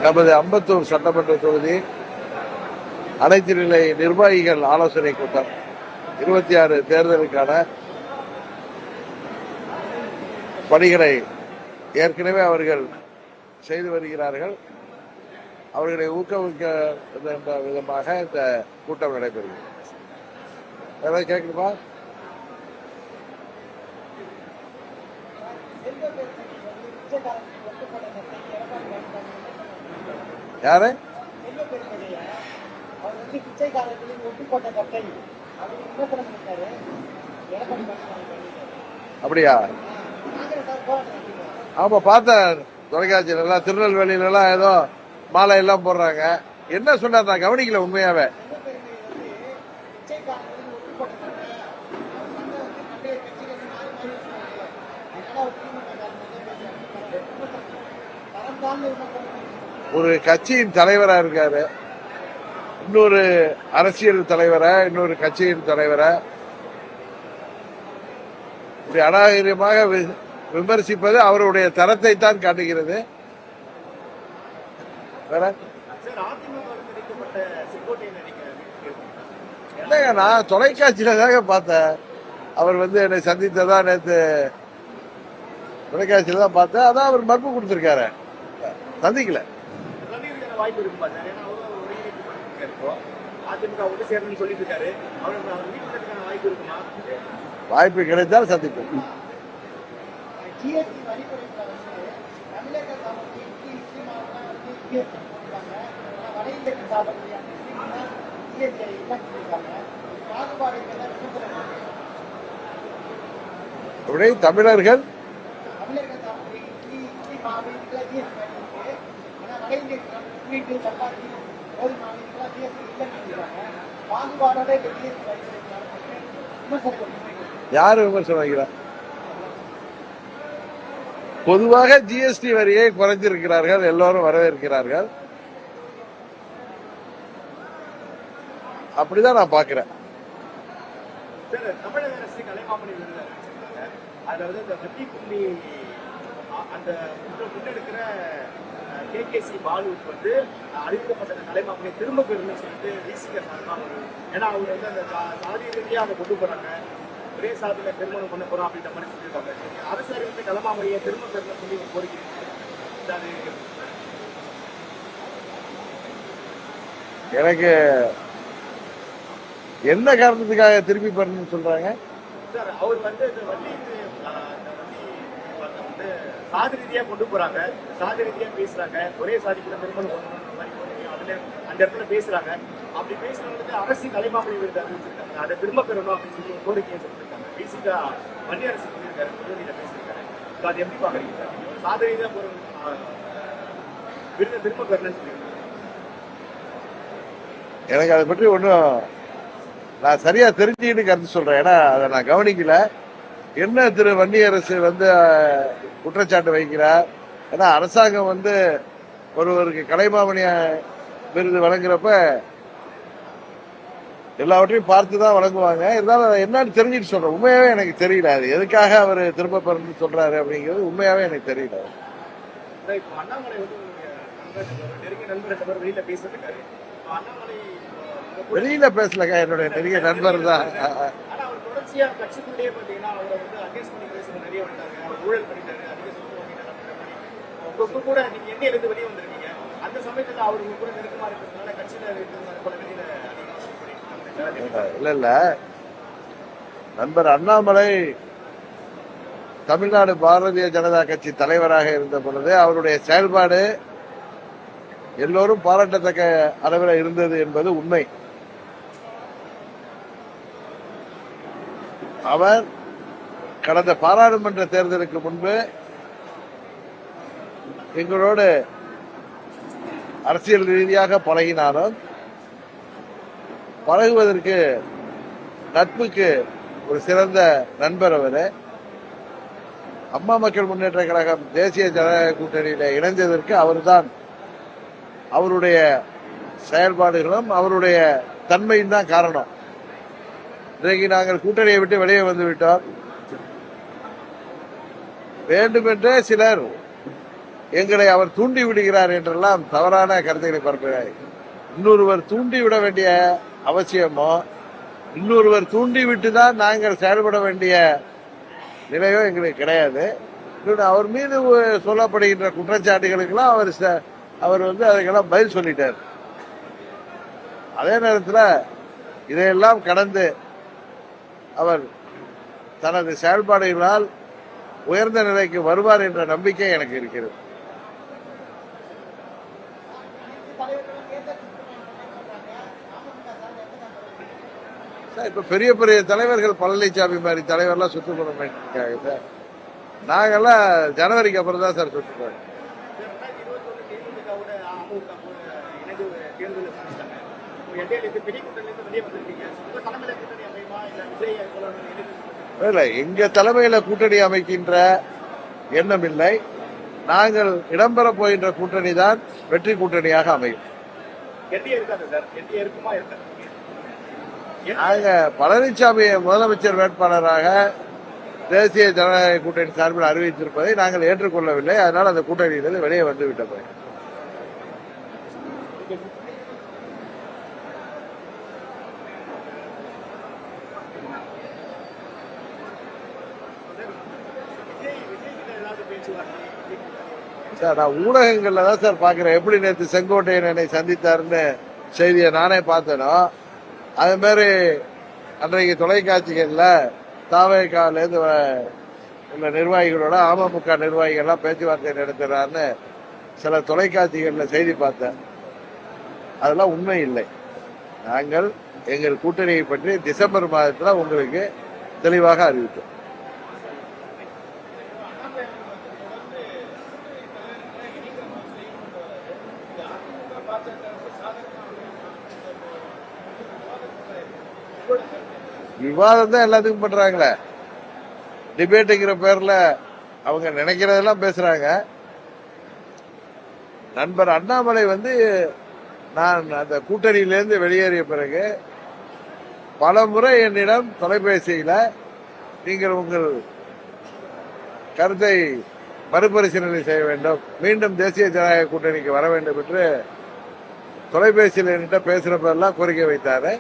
நமது அம்பத்தூர் சட்டமன்ற தொகுதி அனைத்து நிலை நிர்வாகிகள் ஆலோசனை கூட்டம் 26 தேர்தலுக்கான பணிகளை ஏற்கனவே அவர்கள் செய்து வருகிறார்கள். அவர்களை ஊக்குவிக்க விதமாக இந்த கூட்டம் நடைபெறுகிறது. ஏதாவது கேட்கணுமா? யாரு? அப்படியா? ஆமா, பார்த்தேன் தொலைக்காட்சியில எல்லாம். திருநெல்வேலியில எல்லாம் ஏதோ மாலை எல்லாம் போடுறாங்க. என்ன சொன்னார்? நான் கவனிக்கல உண்மையாவே. ஒரு கட்சியின் தலைவரா இருக்காரு, இன்னொரு அரசியல் தலைவரை, இன்னொரு கட்சியின் தலைவரை இப்படி அநாகரிகமாக விமர்சிப்பது அவருடைய தரத்தை தான் காட்டுகிறது. இல்லைங்க, நான் தொலைக்காட்சியில தாங்க பார்த்தேன். அவர் என்னை சந்தித்ததா நேற்று தொலைக்காட்சியில தான் பார்த்தேன். அதான் அவர் மறுப்பு கொடுத்திருக்காரு. சந்திக்கல. வாய்ப்பு கிடைத்தால் சந்திப்போம். தமிழர்கள் யாரு விமர்சனம் வைக்கிறார்? பொதுவாக ஜிஎஸ்டி வரியை குறைந்திருக்கிறார்கள், எல்லோரும் வரவேற்கிறார்கள். அப்படிதான் நான் பாக்குறேன். தமிழக அரசு கலைமாமணி அதாவது அந்த முன்னெடுக்கிற கேகேசி பாலுவுக்கு அறிவிக்கப்பட்ட கலைமாமணி திரும்ப பெறுன்னு சொல்லிட்டு விசிக சார்பாக, ஏன்னா அவங்க அந்த சாதி ரீதியாக அவங்க கொண்டு போறாங்க, ஒரே சாதியில திருமணம் பண்ண போறோம் அப்படின்ற மாதிரி சொல்லியிருக்காங்க. அரசு அறிவித்த கலைமாமணியை திரும்ப பெறணும்னு சொல்லி ஒரு கோரிக்கை. எனக்கு என்ன காரணத்துக்காக திருப்பி பெறணும்னு சொல்றாங்க சார்? அவர் சாதி ரீதியா கொண்டு போறாங்க, சாதி ரீதியா பேசுறாங்க, ஒரே சாதிக்குள்ள திருமணம் அதுல அந்த இடத்துல பேசுறாங்க. அப்படி பேசுறவங்களுக்கு அரசு கலைமாமணி விருது அறிவிச்சிருக்காங்க, அதை திரும்ப பெறணும் அப்படின்னு சொல்லி கோரிக்கையை சொல்லியிருக்காங்க. பேசிக்கா மத்திய அரசு சொல்லியிருக்காரு, முதலீட பேசியிருக்காரு. அது எப்படி பாக்குறீங்க சார்? சாதி ரீதியா ஒரு விருதை திரும்ப பெறணும்னு சொல்லியிருக்காங்க. எனக்கு அதை பற்றி ஒன்றும் நான் சரியா தெரிஞ்சுக்கிட்டு கருத்து சொல்றேன். ஏன்னா அதை நான் கவனிக்கல. என்ன திரு வன்னியரசு குற்றச்சாட்டு வைக்கிறார்? ஏன்னா அரசாங்கம் ஒருவருக்கு கலைமாமணி விருது வழங்குறப்ப எல்லாவற்றையும் பார்த்துதான் வழங்குவாங்க. இருந்தாலும் என்னன்னு தெரிஞ்சுட்டு சொல்றேன். உண்மையாவே எனக்கு தெரியல அது எதுக்காக அவர் திரும்ப பெறணும்னு சொல்றாரு அப்படிங்கிறது உண்மையாவே எனக்கு தெரியல. வெளியில பேசலக்கா, என்னுடைய நெருங்கிய நண்பர் தான். இல்ல நண்பர் அண்ணாமலை தமிழ்நாடு பாரதிய ஜனதா கட்சி தலைவராக இருந்த பொழுது அவருடைய செயல்பாடு எல்லோரும் பாராட்டத்தக்க அளவில் இருந்தது என்பது உண்மை. அவர் கடந்த பாராளுமன்ற தேர்தலுக்கு முன்பு எங்களோடு அரசியல் ரீதியாக பழகினாலும் பழகுவதற்கு நட்புக்கு ஒரு சிறந்த நண்பர். அவர் அம்மா மக்கள் முன்னேற்ற கழகம் தேசிய ஜனநாயக கூட்டணியில இணைந்ததற்கு அவர்தான் அவருடைய செயல்பாடுகளும் அவருடைய தன்மையும் தான் காரணம். இன்றைக்கு நாங்கள் கூட்டணியை விட்டு வெளியே வந்து விட்டோம். வேண்டுமென்றே சிலர் எங்களை அவர் தூண்டி விடுகிறார் என்றெல்லாம் தவறான கருத்துக்களை பரப்புகிறார். இன்னொருவர் தூண்டி விட வேண்டிய அவசியமோ, இன்னொருவர் தூண்டி விட்டுதான் நாங்கள் செயல்பட வேண்டிய நிலையோ எங்களுக்கு கிடையாது. அவர் மீது சொல்லப்படுகின்ற குற்றச்சாட்டுகளுக்கெல்லாம் அவர் அதுக்கெல்லாம் பதில் சொல்லிட்டார். அதே நேரத்தில் இதையெல்லாம் கடந்து அவர் தனது செயல்பாடுகளால் உயர்ந்த நிலைக்கு வருவார் என்ற நம்பிக்கை எனக்கு இருக்கிறது. இப்ப பெரிய பெரிய தலைவர்கள் பழனிசாமி மாதிரி தலைவர்லாம் சுற்றுப்பட மாட்டாங்க. நாங்கெல்லாம் ஜனவரிக்கு அப்புறம் தான் சார் சுற்றுப்போம். இல்ல, எங்க தலைமையில கூட்டணி அமைக்கின்ற எண்ணம் இல்லை. நாங்கள் இடம்பெற போகின்ற கூட்டணி தான் வெற்றி கூட்டணியாக அமையும். நாங்க பழனிசாமியை முதலமைச்சர் வேட்பாளராக தேசிய ஜனநாயக கூட்டணி சார்பில் அறிவித்திருப்பதை நாங்கள் ஏற்றுக்கொள்ளவில்லை. அதனால் அந்த கூட்டணியிலிருந்து வெளியே வந்து விட்டோம். சார், நான் ஊடகங்கள்ல தான் சார் பாக்குறேன். எப்படி நேற்று செங்கோட்டையன் என்னை சந்தித்தாருன்னு செய்தியை நானே பார்த்தேனோ, அது மாதிரி அன்றைக்கு தொலைக்காட்சிகள்ல தாவேகால இருந்து உள்ள நிர்வாகிகளோட அமமுக நிர்வாகிகள்லாம் பேச்சுவார்த்தை நடத்துறாருன்னு சில தொலைக்காட்சிகள்ல செய்தி பார்த்தேன். அதெல்லாம் உண்மை இல்லை. நாங்கள் எங்கள் கூட்டணியை பற்றி டிசம்பர் மாதத்துல உங்களுக்கு தெளிவாக அறிவித்தோம். விவாதம் தான் எல்லாத்துக்கும் பண்றாங்களே. டிபேட்டுங்கிற பேர்ல அவங்க நினைக்கிறதெல்லாம் பேசுறாங்க. நண்பர் அண்ணாமலை நான் அந்த கூட்டணியிலிருந்து வெளியேறிய பிறகு பல முறை என்னிடம் தொலைபேசியில நீங்கள் உங்கள் கருத்தை மறுபரிசீலனை செய்ய வேண்டும், மீண்டும் தேசிய ஜனநாயக கூட்டணிக்கு வர வேண்டும் என்று தொலைபேசியில் என்கிட்ட பேசுறப்பெல்லாம் கோரிக்கை வைத்தாரு.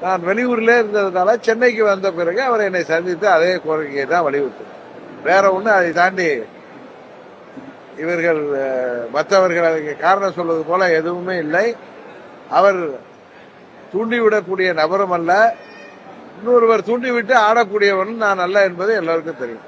நான் வெளியூர்ல இருந்ததுனால சென்னைக்கு வந்த பிறகு அவர் என்னை சந்தித்து அதே கோரிக்கையை தான் வலியுறுத்தினார். வேற ஒண்ணு அதை தாண்டி இவர்கள் மற்றவர்கள் அதுக்கு காரணம் சொல்வது போல எதுவுமே இல்லை. அவர் தூண்டிவிடக்கூடிய நபரும் அல்ல, இன்னொருவர் தூண்டிவிட்டு ஆடக்கூடியவன் நான் அல்ல என்பது எல்லாருக்கும் தெரியும்.